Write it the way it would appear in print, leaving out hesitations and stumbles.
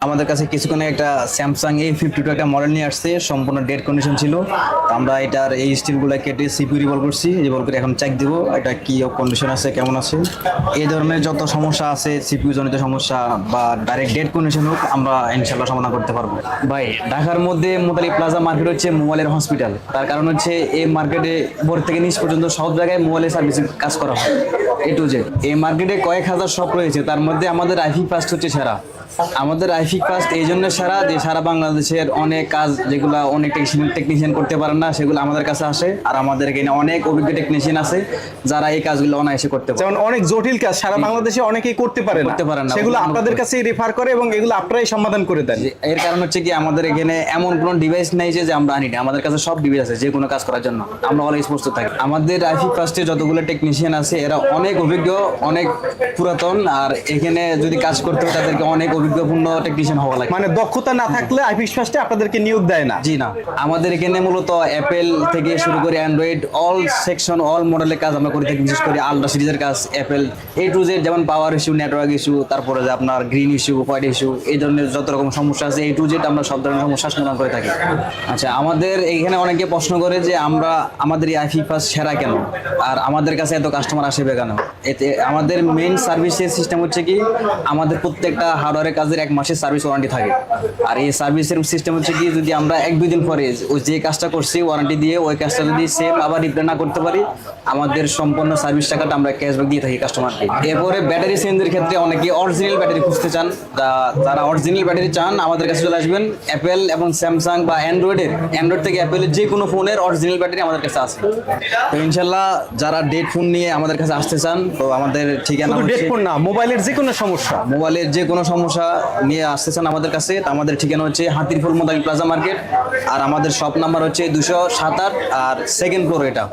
আমাদের কাছে কিছুক্ষণ একটা স্যামসাং A52 একটা মডেল নিয়ে আসছে, সম্পূর্ণ ডেড কন্ডিশন ছিল। আমরা এটার এই স্টিলগুলো কেটে সিপিইউ রিভলভ করছি, রিভলভ করে এখন চেক দিব এটা কি কন্ডিশন আছে, কেমন আছে। এই ধরনের যত সমস্যা আছে সিপিইউ জনিত সমস্যা বা ডাইরেক্ট ডেড কন্ডিশন হোক, আমরা ইনশাল্লাহ সমাধান করতে পারবো। ভাই, ঢাকার মধ্যে মোতালি প্লাজা মার্কেট হচ্ছে মোবাইলের হসপিটাল। তার কারণ হচ্ছে এই মার্কেটে ভোর থেকে নিচ পর্যন্ত সব জায়গায় মোবাইলের সার্ভিসিং কাজ করা হয়, A to Z। এই মার্কেটে কয়েক হাজার শপ রয়েছে, তার মধ্যে আমাদের আইফি ফাস্ট হচ্ছে সেরা। আমাদের আইফিক ফাস্ট এই জন্য সারা যে সারা বাংলাদেশের অনেক কাজ যেগুলো অনেক টেকনিশিয়ান করতে পারেন না, সেগুলো আমাদের কাছে আসে। আর আমাদের এখানে অনেক অভিজ্ঞ টেকনিশিয়ান আছে যারা এই কাজগুলো অনায়াসে করতে পারে। যেমন অনেক জটিল কাজ সারা বাংলাদেশে অনেকেই করতে পারে না, সেগুলো আপনাদের কাছে রেফার করে এবং এগুলো আপনারাই সমাধান করে দেন। এর কারণ হচ্ছে কি, আমাদের এখানে এমন কোনো ডিভাইস নাই যে আমরা আনি না। আমাদের কাছে সব ডিভাইস আছে যে কোনো কাজ করার জন্য, আমরা অলওয়েজ প্রস্তুত থাকি। আমাদের আইফিক ফাস্টে যতগুলো টেকনিশিয়ান আছে এরা অনেক অভিজ্ঞ, অনেক পুরাতন। আর এখানে যদি কাজ করতে হয় তাদেরকে অনেক অভিজ্ঞপূর্ণ টেকনিশিয়ান হওয়া লাগে। মানে দক্ষতা না থাকলে আইফিক্স ফাস্টে আপনাদেরকে নিয়োগ দেয় না? জি না, আমাদের এখানে মূলত অ্যাপেল থেকে শুরু করে অ্যান্ড্রয়েড অল সেকশন অল মডেলের কাজ আমরা করে থাকি। বিশেষ করে আলট্রা সিরিজের কাজ, অ্যাপেল A to Z, যেমন পাওয়ার ইস্যু, নেটওয়ার্ক ইস্যু, তারপরে যে আপনার গ্রিন ইস্যু, হোয়াইট ইস্যু, এই ধরনের যত রকম সমস্যা আছে A to Z আমরা সব ধরনের সমস্যা সমাধান করে থাকি। আচ্ছা, আমাদের এইখানে অনেকে প্রশ্ন করে যে আমাদের এই আইফি ফাস্ট সেরা কেন, আর আমাদের কাছে এত কাস্টমার আসবে কেন। এতে আমাদের মেইন সার্ভিসের সিস্টেম হচ্ছে কি, আমাদের প্রত্যেকটা হার্ডওয়্যারের কাজের 1 মাসের সার্ভিস ওয়ারেন্টি থাকে। আর এই সার্ভিসের সিস্টেম হচ্ছে কি, যদি আমরা 1-2 দিন পরে ওই যে কাজটা করছি ওয়ারেন্টি দিয়ে ওই কাজটা যদি সেম আবার রিপ্লাই না করতে পারি, আমাদের সম্পূর্ণ সার্ভিস টাকাটা আমরা ক্যাশব্যাক দিয়ে থাকি কাস্টমারকে। এরপরে ব্যাটারি চেঞ্জের ক্ষেত্রে অনেকে অরিজিনাল ব্যাটারি খুঁজতে চান। যারা অরিজিনাল ব্যাটারি চান আমাদের কাছে চলে আসবেন। অ্যাপেল এবং স্যামসাং বা অ্যান্ড্রয়েড থেকে অ্যাপেলের যে কোনো ফোনের অরিজিনাল ব্যাটারি আমাদের কাছে আছে। তো ইনশাল্লাহ যারা ডেড ফোন নিয়ে আমাদের কাছে আসতে চান, তো আমাদের ঠিকানা শুধু ডেড ফোন না, মোবাইলের যে কোনো সমস্যা নিয়ে আসতে চান আমাদের কাছে, আমাদের ঠিকানা হচ্ছে হাতিরপুল মোতালি প্লাজা মার্কেট। আর আমাদের শপ নাম্বার হচ্ছে 207 আর সেকেন্ড ফ্লোর এটা।